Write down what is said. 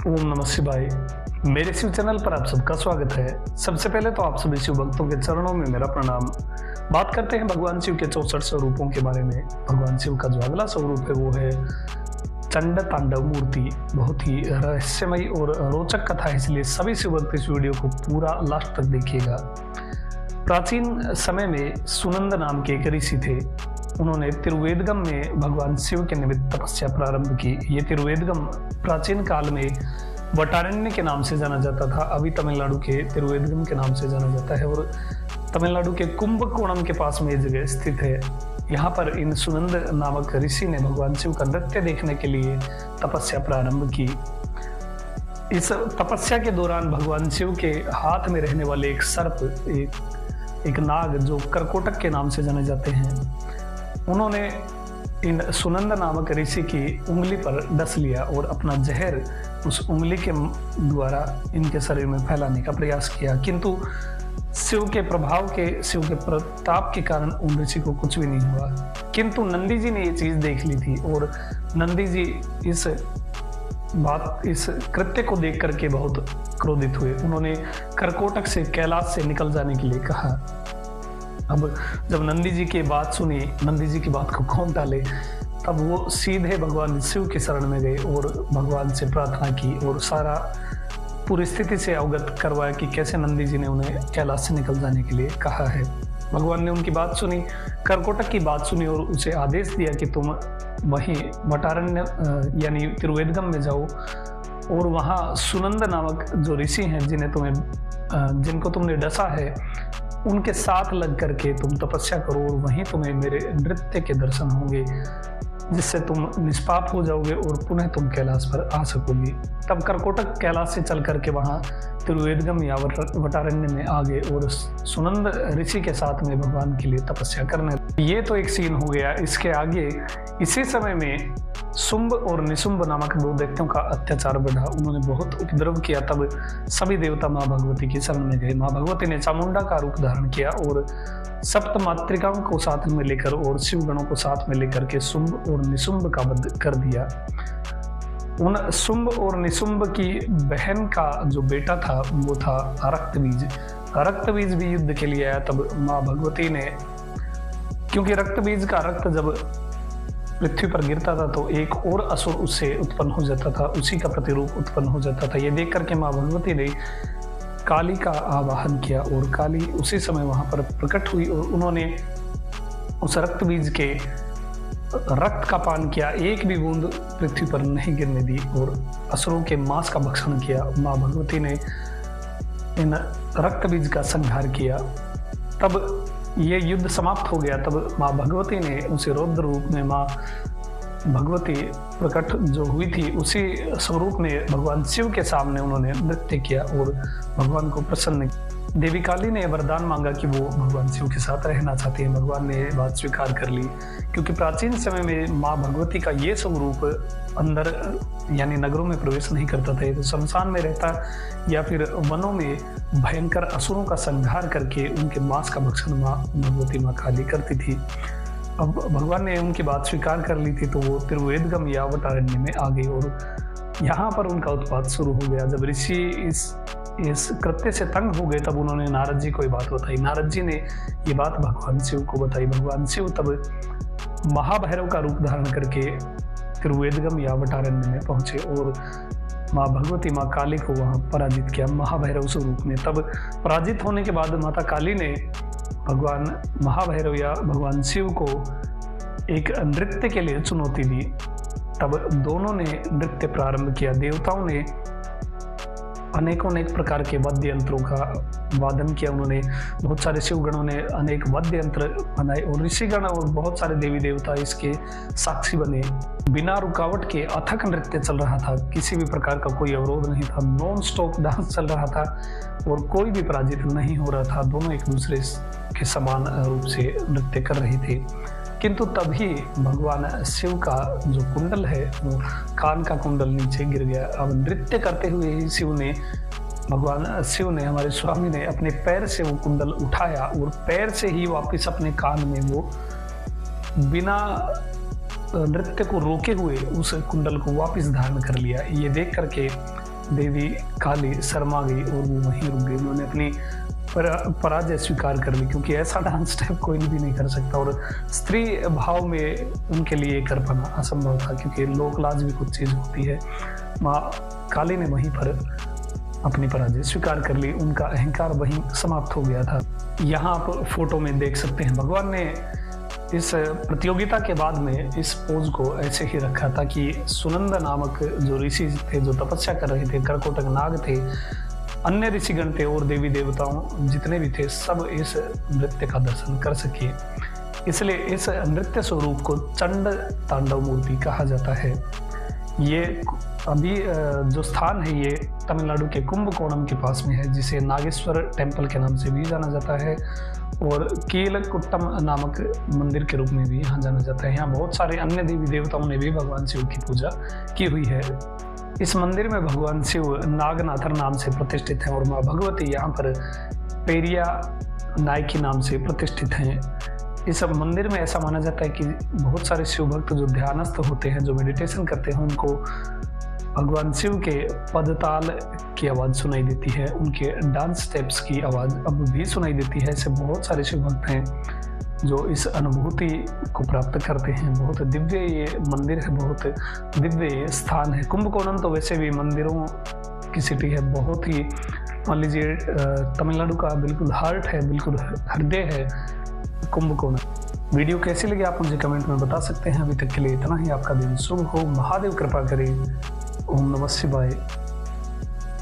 ओम नमः शिवाय। मेरे शिव चैनल पर आप सबका स्वागत है। सबसे पहले तो आप सभी शिव भक्तों के चरणों में मेरा प्रणाम। बात करते हैं भगवान शिव के 64 स्वरूपों के बारे में। भगवान शिव का जो अगला स्वरूप है वो है चंड तांडव मूर्ति। बहुत ही रहस्यमयी और रोचक कथा है, इसलिए सभी शिव भक्त इस वीडियो को पूरा लास्ट तक देखिएगा। प्राचीन समय में सुनंद नाम के एक ऋषि थे। उन्होंने तिरुवेदगम में भगवान शिव के निमित्त तपस्या प्रारंभ की। ये तिरुवेदगम प्राचीन काल में वटारण्य के नाम से जाना जाता था। अभी तमिलनाडु के तिरुवेदगम के नाम से जाना जाता है और तमिलनाडु के कुंभकोणम के पास में ये जगह स्थित है। यहाँ पर इन सुनंद नामक ऋषि ने भगवान शिव का नृत्य देखने के लिए तपस्या प्रारंभ की। इस तपस्या के दौरान भगवान शिव के हाथ में रहने वाले एक सर्प, एक नाग जो करकोटक के नाम से जाने जाते हैं, उन्होंने इन सुनंद नामक ऋषि की उंगली पर डस लिया और अपना जहर उस उंगली के द्वारा इनके शरीर में फैलाने का प्रयास किया। किंतु शिव के प्रभाव के, शिव के प्रताप के कारण उन ऋषि को कुछ भी नहीं हुआ। किंतु नंदी जी ने ये चीज देख ली थी और नंदी जी इस कृत्य को देख करके बहुत क्रोधित हुए। उन्होंने करकोटक से, कैलाश से निकल जाने के लिए कहा। अब जब नंदी जी की बात सुनी, नंदी जी की बात को कौन टाले, तब वो सीधे भगवान शिव की शरण में गए और भगवान से प्रार्थना की और सारा पूरी स्थिति से अवगत करवाया कि कैसे नंदी जी ने उन्हें कैलाश से निकल जाने के लिए कहा है। भगवान ने उनकी बात सुनी, करकोटक की बात सुनी और उसे आदेश दिया कि तुम वहीं वटारण्य यानी तिरुवेदगम में जाओ और वहाँ सुनंद नामक जो ऋषि हैं जिनको तुमने डसा है, उनके साथ लग करके तुम तपस्या करो और वहीं तुम्हें मेरे नृत्य के दर्शन होंगे, जिससे तुम निष्पाप हो जाओगे और पुनः तुम कैलाश पर आ सकोगी। तब करकोटक कैलाश से चल करके वहाँ तिरुवेदगम या वटारण्य में आ गए और सुनंद ऋषि के साथ में भगवान के लिए तपस्या करने। ये तो एक सीन हो गया। इसके आगे इसी समय में शुंभ और निशुंभ नामक दो दैत्यों का अत्याचार बढ़ा। उन्होंने बहुत उपद्रव किया। तब सभी देवता माँ भगवती की शरण में गए। माँ भगवती ने चामुंडा का रूप धारण किया और सप्त मातृकाओं को साथ में लेकर और शिवगणों को साथ में लेकर के शुंभ और निशुंभ का वध कर दिया। उन शुंभ और निशुंभ की बहन का जो बेटा था वो था रक्तबीज। रक्तबीज भी युद्ध के लिए आया। तब माँ भगवती ने, क्योंकि रक्तबीज का रक्त जब पृथ्वी पर गिरता था तो एक और असुर उससे उत्पन्न हो जाता था, उसी का प्रतिरूप उत्पन्न हो जाता था। ये देख करके माँ भगवती ने काली का आवाहन किया और काली उसी समय वहां पर प्रकट हुई और उन्होंने उस रक्तबीज के रक्त का पान किया। एक भी बूंद पृथ्वी पर नहीं गिरने दी और असुरों के मांस का भक्षण किया। माँ भगवती ने इन रक्तबीज का संहार किया। तब ये युद्ध समाप्त हो गया। तब माँ भगवती ने उसी रौद्र रूप में माँ भगवती प्रकट जो हुई थी, उसी स्वरूप में भगवान शिव के सामने उन्होंने नृत्य किया और भगवान को प्रसन्न किया। देवी काली ने वरदान मांगा कि वो भगवान शिव के साथ रहना चाहती है। भगवान ने बात स्वीकार कर ली, क्योंकि प्राचीन समय में माँ भगवती का ये स्वरूप अंदर यानी नगरों में प्रवेश नहीं करता था। तो शमशान में रहता या फिर वनों में भयंकर असुरों का संहार करके उनके मांस का भक्षण माँ भगवती माँ काली करती थी। अब भगवान ने उनकी बात स्वीकार कर ली थी तो वो तिरुवेदगम या वटारण्य में आ गए और यहाँ पर उनका उत्पात शुरू हो गया। जब ऋषि इस कृत्य से तंग हो गए तब उन्होंने नारद जी को ये बात बताई। नारद जी ने ये बात भगवान शिव को बताई। भगवान शिव तब महाभैरव का रूप धारण करके तिरुवेदगम या वटारण्य में पहुंचे और माँ भगवती माँ काली को वहां पराजित किया महाभैरव स्वरूप में। तब पराजित होने के बाद माता काली ने भगवान महाभैरव या भगवान शिव को एक नृत्य के लिए चुनौती दी। तब दोनों ने नृत्य प्रारंभ किया। देवताओं ने अनेक प्रकार के वाद्य यंत्रों का वादन किया। उन्होंने बहुत सारे शिवगणों ने अनेक वाद्य यंत्र बनाए और ऋषिगण और बहुत सारे देवी देवता इसके साक्षी बने। बिना रुकावट के अथक नृत्य चल रहा था। किसी भी प्रकार का कोई अवरोध नहीं था। नॉन स्टॉप डांस चल रहा था और कोई भी पराजित नहीं हो रहा था। दोनों एक दूसरे के समान रूप से नृत्य कर रहे थे। किंतु तभी भगवान शिव का जो कुंडल है वो कान का कुंडल नीचे गिर गया। अब नृत्य करते हुए ही भगवान शिव ने, हमारे स्वामी ने अपने पैर से वो कुंडल उठाया और पैर से ही वापस अपने कान में वो बिना नृत्य को रोके हुए उस कुंडल को वापस धारण कर लिया। ये देख करके देवी काली शर्मा गई और वो वहीं रुक गई। उन्होंने अपनी पराजय स्वीकार कर ली, क्योंकि ऐसा डांस स्टेप कोई भी नहीं कर सकता, और स्त्री भाव में उनके लिए कर पाना असंभव था, क्योंकि लोक लाज भी कुछ चीज़ होती है। माँ काली ने वहीं पर अपनी पराजय स्वीकार कर ली, उनका अहंकार वहीं समाप्त हो गया था। यहाँ आप फोटो में देख सकते हैं भगवान ने इस प्रतियोगिता के बाद में इस पोज को ऐसे ही रखा था कि सुनंद नामक जो ऋषि थे, जो तपस्या कर रहे थे, कर्कोटक नाग थे, अन्य ऋषिगण थे और देवी देवताओं जितने भी थे, सब इस नृत्य का दर्शन कर सके। इसलिए इस नृत्य स्वरूप को चंड तांडव मूर्ति कहा जाता है। ये अभी जो स्थान है ये तमिलनाडु के कुंभकोणम के पास में है, जिसे नागेश्वर टेम्पल के नाम से भी जाना जाता है, और कीलकुट्टम नामक मंदिर के रूप में भी यहाँ जाना जाता है। यहाँ बहुत सारे अन्य देवी देवताओं ने भी भगवान शिव की पूजा की हुई है। इस मंदिर में भगवान शिव नागनाथर नाम से प्रतिष्ठित हैं, और माँ भगवती यहाँ पर पेरिया नायकी नाम से प्रतिष्ठित हैं। इस मंदिर में ऐसा माना जाता है कि बहुत सारे शिव भक्त जो ध्यानस्थ होते हैं, जो मेडिटेशन करते हैं, उनको भगवान शिव के पदताल की आवाज़ सुनाई देती है, उनके डांस स्टेप्स की आवाज़ अब भी सुनाई देती है। ऐसे बहुत सारे शिव भक्त हैं जो इस अनुभूति को प्राप्त करते हैं। बहुत दिव्य ये मंदिर है, बहुत दिव्य ये स्थान है। कुंभकोणम तो वैसे भी मंदिरों की सिटी है, बहुत ही, मान लीजिए तमिलनाडु का बिल्कुल हार्ट है, बिल्कुल हृदय है कुंभकोणम। वीडियो कैसी लगी आप मुझे कमेंट में बता सकते हैं। अभी तक के लिए इतना ही। आपका दिन शुभ हो, महादेव कृपा करे। ओम नमः शिवाय।